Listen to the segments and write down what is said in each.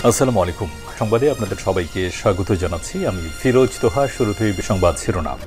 আসসালামু আলাইকুম। সংবাদে আপনাদের সবাইকে স্বাগত জানাচ্ছি। আমি ফিরোজ তোহা। শুরুতেই সংবাদ শিরোনাম।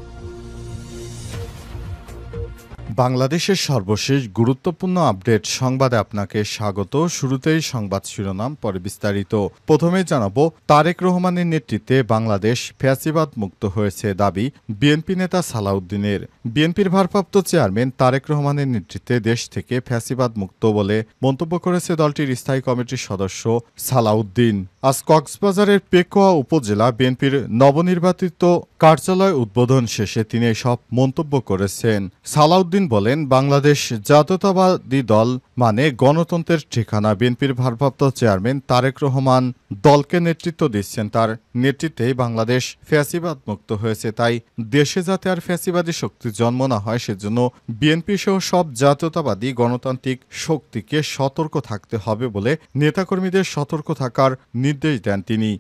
বাংলাদেশের সর্বশেষ গুরুত্বপূর্ণ আপডেট সংবাদে আপনাকে স্বাগত। শুরুতেই সংবাদ শিরোনাম, পরে বিস্তারিত। প্রথমেই জানাবো, তারেক রহমানের নেতৃত্বে বাংলাদেশ ফ্যাসিবাদ মুক্ত হয়েছে দাবি বিএনপি নেতা সালাউদ্দিনের। বিএনপির ভারপ্রাপ্ত চেয়ারম্যান তারেক রহমানের নেতৃত্বে দেশ থেকে ফ্যাসিবাদ মুক্ত বলে মন্তব্য করেছে দলটির স্থায়ী কমিটির সদস্য সালাউদ্দিন। আজ কক্সবাজারের পেকুয়া উপজেলা বিএনপির নবনির্বাচিত কার্যালয় উদ্বোধন শেষে তিনি এসব মন্তব্য করেছেন। সালাউদ্দিন বলেন, বাংলাদেশ জাতীয়তাবাদী দল মানে গণতন্ত্রের ঠিকানা। বিএনপির ভারপ্রাপ্ত চেয়ারম্যান তারেক রহমান দলকে নেতৃত্ব দিচ্ছেন, তার নেতৃত্বেই বাংলাদেশ ফ্যাসিবাদ মুক্ত হয়েছে। তাই দেশে যাতে আর ফ্যাসিবাদী শক্তির জন্ম না হয়, সেজন্য বিএনপি সহ সব জাতীয়তাবাদী গণতান্ত্রিক শক্তিকে সতর্ক থাকতে হবে বলে নেতাকর্মীদের সতর্ক থাকার নির্দেশ দেন তিনি।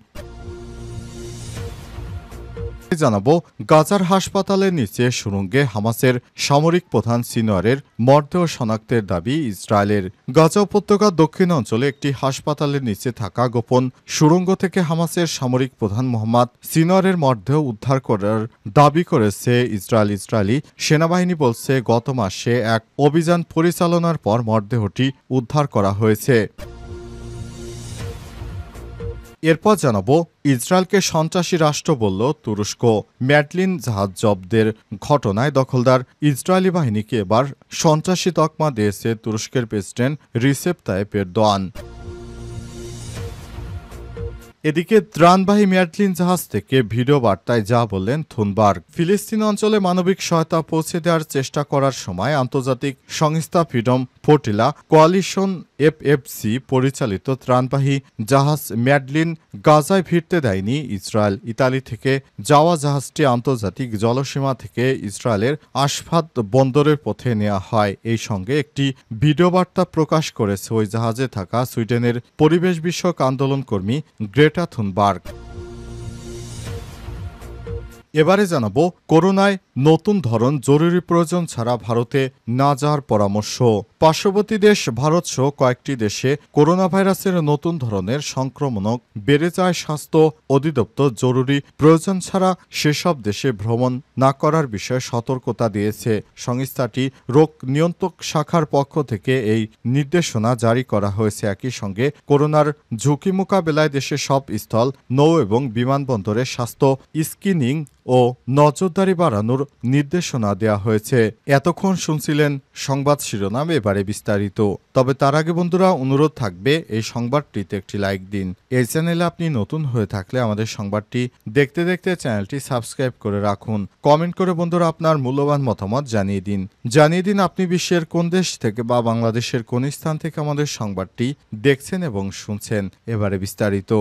জানাবো, গাজার হাসপাতালের নিচে সুড়ঙ্গে হামাসের সামরিক প্রধান সিনোয়ারের মরদেহ শনাক্তের দাবি ইসরায়েলের। গাজা উপত্যকার দক্ষিণ অঞ্চলে একটি হাসপাতালের নিচে থাকা গোপন সুড়ঙ্গ থেকে হামাসের সামরিক প্রধান মোহাম্মদ সিনোয়ারের মরদেহ উদ্ধার করার দাবি করেছে ইসরায়েলি সেনাবাহিনী বলছে, গত মাসে এক অভিযান পরিচালনার পর মরদেহটি উদ্ধার করা হয়েছে। এরপর জানাবো, ইসরায়েলকে সন্ত্রাসী রাষ্ট্র বলল তুরস্ক। ম্যাডলিন জাহাজ জব্দের ঘটনায় দখলদার ইসরায়েলি বাহিনীকে এবার সন্ত্রাসী তকমা দিয়েছে তুরস্কের প্রেসিডেন্ট রিসেপ তাইয়েপ এরদোয়ান। এদিকে ত্রাণবাহী ম্যাডলিন জাহাজ থেকে ভিডিও বার্তায় যা বললেন থুনবার্গ, ফিলিস্তিন অঞ্চলে মানবিক সহায়তা পৌঁছে দেওয়ার চেষ্টা করার সময় আন্তর্জাতিক সংস্থা ফ্রিডম ফ্লোটিলা কোয়ালিশন এফএফসি পরিচালিত ত্রাণবাহী জাহাজ ম্যাডলিন গাজায় ভিড়তে দেয়নি ইসরায়েল। ইতালি থেকে যাওয়া জাহাজটি আন্তর্জাতিক জলসীমা থেকে ইসরায়েলের আশফাত বন্দরের পথে নেওয়া হয়। এই সঙ্গে একটি ভিডিও বার্তা প্রকাশ করেছে ওই জাহাজে থাকা সুইডেনের পরিবেশ বিষয়ক আন্দোলন কর্মী গ্রেটা থুনবার্গ। এবারে জানাবো, করোনায় নতুন ধরন, জরুরি প্রয়োজন ছাড়া ভারতে না যাওয়ার পরামর্শ। পার্শ্ববর্তী দেশ ভারত সহ কয়েকটি দেশে করোনা ভাইরাসের নতুন ধরনের সংক্রমণ বেড়ে যায়। স্বাস্থ্য অধিদপ্তর জরুরি প্রয়োজন ছাড়া সেসব দেশে ভ্রমণ না করার বিষয়ে সতর্কতা দিয়েছে। সংস্থাটি রোগ নিয়ন্ত্রক শাখার পক্ষ থেকে এই নির্দেশনা জারি করা হয়েছে। একই সঙ্গে করোনার ঝুঁকি মোকাবেলায় দেশের সব স্থল, নৌ এবং বিমানবন্দরে স্বাস্থ্য স্ক্রিনিং ও নজরদারি বাড়ানোর নির্দেশনা দেওয়া হয়েছে। এতক্ষণ শুনছিলেন সংবাদ শিরোনাম, এবারে বিস্তারিত। তবে তার আগে বন্ধুরা, অনুরোধ থাকবে এই সংবাদটিতে একটি লাইক দিন। এই চ্যানেলে আপনি নতুন হয়ে থাকলে আমাদের সংবাদটি দেখতে দেখতে চ্যানেলটি সাবস্ক্রাইব করে রাখুন। কমেন্ট করে বন্ধুরা আপনার মূল্যবান মতামত জানিয়ে দিন আপনি বিশ্বের কোন দেশ থেকে বা বাংলাদেশের কোন স্থান থেকে আমাদের সংবাদটি দেখছেন এবং শুনছেন। এবারে বিস্তারিত।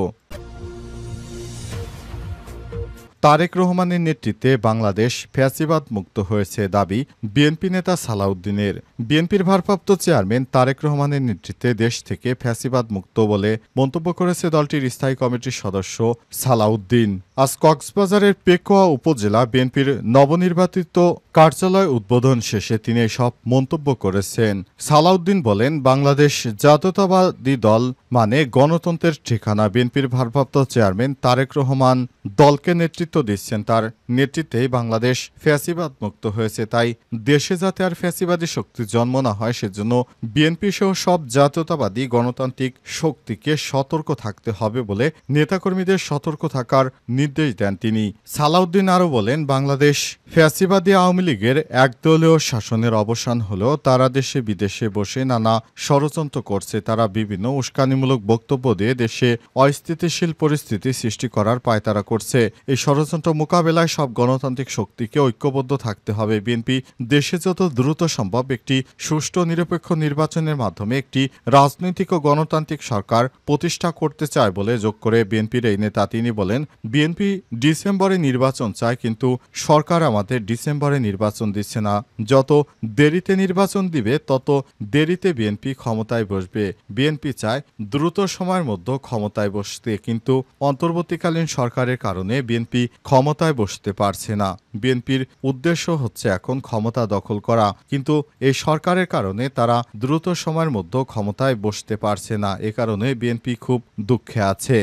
তারেক রহমানের নেতৃত্বে বাংলাদেশ ফ্যাসিবাদ মুক্ত হয়েছে দাবি বিএনপি নেতা সালাউদ্দিনের। বিএনপির ভারপ্রাপ্ত চেয়ারম্যান তারেক রহমানের নেতৃত্বে দেশ থেকে ফ্যাসিবাদ মুক্ত বলে মন্তব্য করেছে দলটির স্থায়ী কমিটির সদস্য সালাউদ্দিন। আজ কক্সবাজারের পেকুয়া উপজেলা বিএনপির নবনির্বাচিত কার্যালয় উদ্বোধন শেষে তিনি এসব মন্তব্য করেছেন। সালাউদ্দিন বলেন, বাংলাদেশ জাতীয়তাবাদী দল মানে গণতন্ত্রের ঠিকানা। বিএনপির ভারপ্রাপ্ত চেয়ারম্যান তারেক রহমান দলকে নেতৃত্ব দিচ্ছেন, তার নেতৃত্বেই বাংলাদেশ ফ্যাসিবাদ মুক্ত হয়েছে। তাই দেশে যাতে আর ফ্যাসিবাদী শক্তির জন্ম না হয়, সেজন্য বিএনপি সহ সব জাতীয়তাবাদী গণতান্ত্রিক শক্তিকে সতর্ক থাকতে হবে বলে নেতাকর্মীদের সতর্ক থাকার নির্দেশ দেন তিনি। সালাউদ্দিন আরও বলেন, বাংলাদেশ ফ্যাসিবাদী আওয়ামী লীগের একদলীয় শাসনের অবসান হলেও তারা দেশে বিদেশে বসে নানা ষড়যন্ত্র করছে। তারা বিভিন্ন উস্কানিমূলক বক্তব্য দিয়ে দেশে অস্থিতিশীল পরিস্থিতি সৃষ্টি করার পায়তারা করছে। এই ষড়যন্ত্র মোকাবেলায় সব গণতান্ত্রিক শক্তিকে ঐক্যবদ্ধ থাকতে হবে। বিএনপি দেশে যত দ্রুত সম্ভব একটি সুষ্ঠু নিরপেক্ষ নির্বাচনের মাধ্যমে একটি রাজনৈতিক ও গণতান্ত্রিক সরকার প্রতিষ্ঠা করতে চায় বলে যোগ করে বিএনপির এই নেতা তিনি বলেন, বিএনপি ডিসেম্বরে নির্বাচন চায়, কিন্তু সরকার আমাদের ডিসেম্বরে নির্বাচন দিচ্ছে না। যত দেরিতে নির্বাচন দিবে তত দেরিতে বিএনপি ক্ষমতায় বসবে। বিএনপি চায় দ্রুত সময়ের মধ্যে ক্ষমতায় বসতে, কিন্তু অন্তর্বর্তীকালীন সরকারের কারণে বিএনপি ক্ষমতায় বসতে পারছে না। বিএনপির উদ্দেশ্য হচ্ছে এখন ক্ষমতা দখল করা, কিন্তু এই সরকারের কারণে তারা দ্রুত সময়ের মধ্যে ক্ষমতায় বসতে পারছে না। এ কারণে বিএনপি খুব দুঃখে আছে।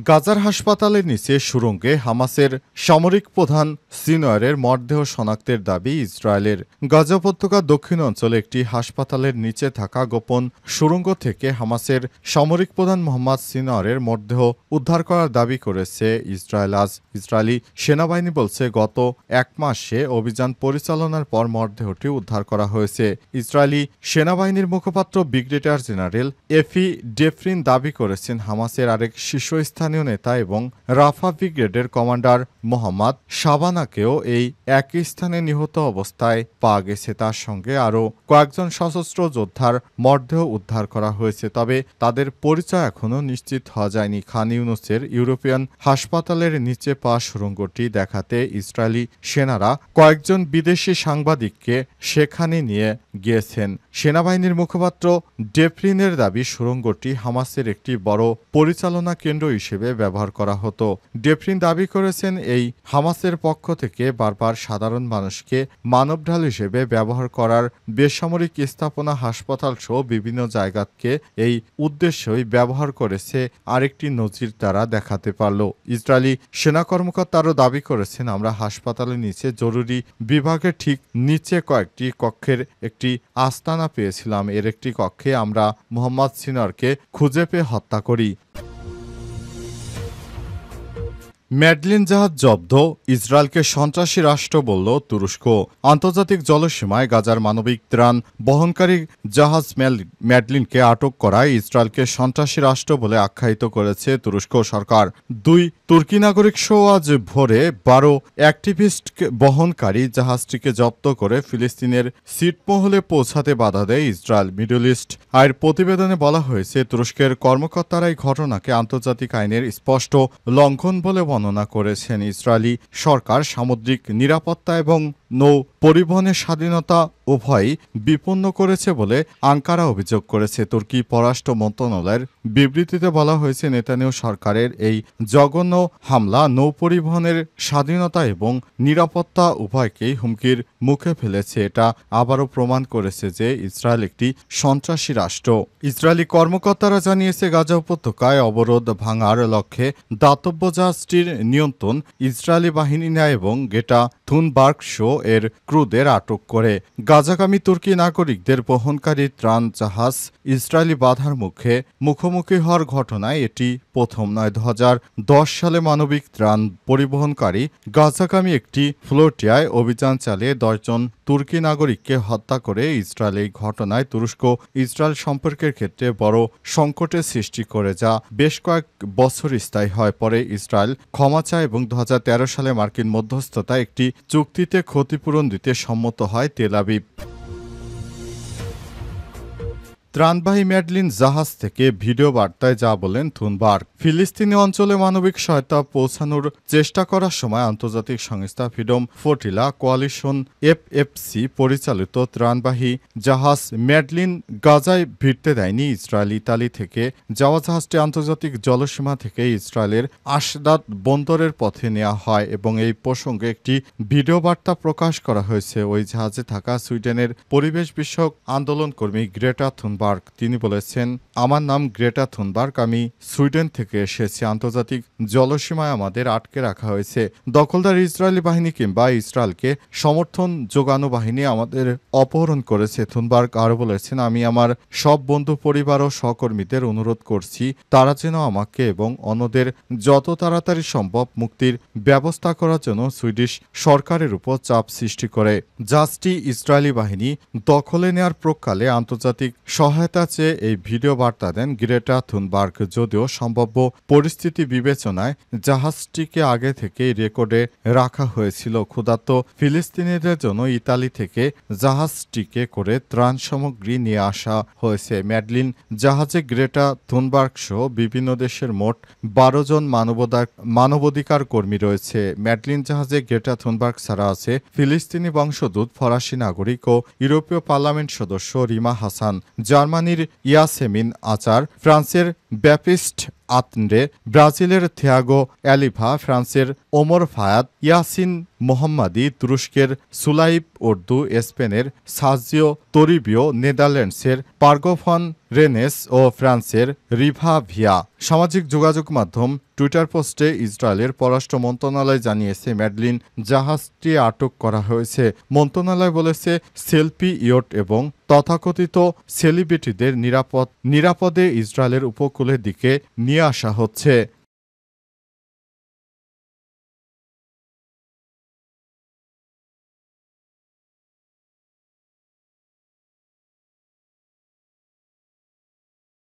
গাজার হাসপাতালের নিচে সুড়ঙ্গে হামাসের সামরিক প্রধান সিনওয়ারের মরদেহ শনাক্তের দাবি ইসরায়েলের। গাজা উপত্যকার দক্ষিণ অঞ্চলে একটি হাসপাতালের নিচে থাকা গোপন সুড়ঙ্গ থেকে হামাসের সামরিক প্রধান মোহাম্মদ সিনওয়ারের মরদেহ উদ্ধার করার দাবি করেছে ইসরায়েল। আজ ইসরায়েলি সেনাবাহিনী বলছে গত এক মাসে অভিযান পরিচালনার পর মরদেহটি উদ্ধার করা হয়েছে। ইসরায়েলি সেনাবাহিনীর মুখপাত্র ব্রিগেডিয়ার জেনারেল এফি ডেফরিন দাবি করেছেন হামাসের আরেক শীর্ষস্থানীয় নেতা এবং রাফা ব্রিগেডের কমান্ডার মোহাম্মদ শাবানাকেও এই একই স্থানে নিহত অবস্থায় পাওয়া গেছে। তার সঙ্গে আরও কয়েকজন সশস্ত্র যোদ্ধার মরদেহ উদ্ধার করা হয়েছে, তবে তাদের পরিচয় এখনও নিশ্চিত হওয়া যায়নি। খান ইউনুসের ইউরোপিয়ান হাসপাতালের নিচে পাওয়া সুড়ঙ্গটি দেখাতে ইসরায়েলি সেনারা কয়েকজন বিদেশি সাংবাদিককে সেখানে নিয়ে গিয়েছেন। সেনাবাহিনীর মুখপাত্র ডেফরিনের দাবি সুড়ঙ্গটি হামাসের একটি বড় পরিচালনা কেন্দ্র হিসেবে ব্যবহার করা হতো। ডেফরিন দাবি করেছেন এই হামাসের পক্ষ থেকে বারবার সাধারণ মানুষকে মানবঢাল হিসেবে ব্যবহার করার বেসামরিক স্থাপনা, হাসপাতাল সহ বিভিন্ন জায়গাকে এই উদ্দেশ্যই ব্যবহার করেছে। আরেকটি নজির তারা দেখাতে পারল। ইসরায়েলি সেনা কর্মকর্তারও দাবি করেছেন, আমরা হাসপাতালের নিচে জরুরি বিভাগের ঠিক নিচে কয়েকটি কক্ষের একটি আস্তানা পেয়েছিলাম। এর একটি কক্ষে আমরা মোহাম্মদ সিনওয়ারকে খুঁজে পেয়ে হত্যা করি। ম্যাডলিন জাহাজ জব্দ, ইসরায়েলকে সন্ত্রাসী রাষ্ট্র বলল তুরস্ক। আন্তর্জাতিক জলসীমায় গাজার মানবিক ত্রাণ বহনকারী জাহাজ ম্যাডলিনকে আটক করায় ইসরায়েলকে সন্ত্রাসী রাষ্ট্র বলে আখ্যায়িত করেছে তুরস্ক সরকার। দুই তুর্কি নাগরিক সহ আজ ভোরে 12 অ্যাক্টিভিস্ট বহনকারী জাহাজটিকে জব্দ করে ফিলিস্তিনের ছিটমহলে পৌঁছাতে বাধা দেয় ইসরায়েল। মিডল ইস্ট আইয়ের প্রতিবেদনে বলা হয়েছে, তুরস্কের কর্মকর্তারা এই ঘটনাকে আন্তর্জাতিক আইনের স্পষ্ট লঙ্ঘন বলে বর্ণনা করেছেন। ইসরায়েলি সরকার সামুদ্রিক নিরাপত্তা এবং নৌ পরিবহনের স্বাধীনতা উভয়ই বিপন্ন করেছে বলে আঙ্কারা অভিযোগ করেছে। তুর্কি পররাষ্ট্র মন্ত্রণালয়ের বিবৃতিতে বলা হয়েছে, নেতানিয়াহু সরকারের এই জঘন্য হামলা নৌ পরিবহনের স্বাধীনতা এবং নিরাপত্তা উভয়কেই হুমকির মুখে ফেলেছে। এটা আবারও প্রমাণ করেছে যে ইসরায়েল একটি সন্ত্রাসী রাষ্ট্র। ইসরায়েলি কর্মকর্তারা জানিয়েছে, গাজা উপত্যকায় অবরোধ ভাঙার লক্ষ্যে দাতব্য জাহাজটির নিয়ন্ত্রণ ইসরায়েলি বাহিনী নেয় এবং গেটা থুনবার্গ শো এর ক্রুদের আটক করে। গাজাগামী তুর্কি নাগরিকদের বহনকারী ত্রাণ জাহাজ ইসরায়েলি বাধার মুখোমুখি হওয়ার ঘটনায় এটি প্রথম নয়। 2010 সালে মানবিক ত্রাণ পরিবহনকারী গাজাগামী একটি ফ্লোটিয়ায় অভিযান চালিয়ে 10 জন তুর্কি নাগরিককে হত্যা করে ইসরায়েল। এই ঘটনায় তুরস্ক ইসরায়েল সম্পর্কের ক্ষেত্রে বড় সংকটের সৃষ্টি করে, যা বেশ কয়েক বছর স্থায়ী হয়। পরে ইসরায়েল ক্ষমা চায় এবং 2013 সালে মার্কিন মধ্যস্থতায় একটি চুক্তিতে ক্ষতিপূরণ দিতে সম্মত হয় তেল আবিব। ত্রাণবাহী ম্যাডলিন জাহাজ থেকে ভিডিও বার্তায় যা বলেন থুনবার্গ। ফিলিস্তিনি অঞ্চলে মানবিক সহায়তা পৌঁছানোর চেষ্টা করার সময় আন্তর্জাতিক সংস্থা ফ্রিডম ফ্লোটিলা কোয়ালিশন এফএফসি পরিচালিত ত্রাণবাহী জাহাজ ম্যাডলিন গাজায় ভিড়তে দেয়নি ইসরায়েল। ইতালি থেকে যাওয়া জাহাজটি আন্তর্জাতিক জলসীমা থেকে ইসরায়েলের আশদাদ বন্দরের পথে নেওয়া হয় এবং এই প্রসঙ্গে একটি ভিডিও বার্তা প্রকাশ করা হয়েছে। ওই জাহাজে থাকা সুইডেনের পরিবেশ বিষয়ক আন্দোলনকর্মী গ্রেটা থুনবার্গ। তিনি বলেছেন, আমার নাম গ্রেটা থুনবার্গ, আমি সুইডেন থেকে এসেছি। আন্তর্জাতিক জলসীমায় আমাদের আটকে রাখা হয়েছে। দখলদার ইসরায়েলি বাহিনী কিংবা ইসরায়েলকে সমর্থন যোগানো বাহিনী আমাদের অপহরণ করেছে। থুনবার্গ আরও বলেছেন, আমি আমার সব বন্ধু পরিবার ও সহকর্মীদের অনুরোধ করছি তারা যেন আমাকে এবং অন্যদের যত তাড়াতাড়ি সম্ভব মুক্তির ব্যবস্থা করার জন্য সুইডিশ সরকারের উপর চাপ সৃষ্টি করে। জাহাজটি ইসরায়েলি বাহিনী দখলে নেওয়ার প্রাক্কালে আন্তর্জাতিক সহায়তা চেয়ে এই ভিডিও বার্তা দেন গ্রেটা থুনবার্গ। যদিও সম্ভাব্য পরিস্থিতি বিবেচনায় জাহাজটিকে আগে থেকেই রেকর্ডে রাখা হয়েছিল। ক্ষুধার্ত ফিলিস্তিনিদের জন্য ইতালি থেকে জাহাজটিকে করে ত্রাণ সামগ্রী নিয়ে আসা হয়েছে। ম্যাডলিন জাহাজে গ্রেটা থুনবার্গ সহ বিভিন্ন দেশের মোট 12 জন মানবাধিকার কর্মী রয়েছে। ম্যাডলিন জাহাজে গ্রেটা থুনবার্গ ছাড়া আছে ফিলিস্তিনি বংশোদ্ভূত ফরাসি নাগরিক ও ইউরোপীয় পার্লামেন্ট সদস্য রিমা হাসান, জার্মানির ইয়াসেমিন আচার, ফ্রান্সের ব্যাপিস্ট আতন্ডে, ব্রাজিলের থিয়াগো অ্যালিভা, ফ্রান্সের ওমর ফায়াদ, ইয়াসিন মোহাম্মদি, তুরস্কের সুলাইব উর্দু, স্পেনের সার্জিও তোরিবিও, নেদারল্যান্ডসের পার্গোফন রেনেস ও ফ্রান্সের রিভা ভিয়া। সামাজিক যোগাযোগ মাধ্যম টুইটার পোস্টে ইসরায়েলের পররাষ্ট্র মন্ত্রণালয় জানিয়েছে ম্যাডলিন জাহাজটি আটক করা হয়েছে। মন্ত্রণালয় বলেছে সেলফি ইয়ট এবং তথাকথিত সেলিব্রিটিদের নিরাপদে ইসরায়েলের উপকূলের দিকে নিয়ে আসা হচ্ছে।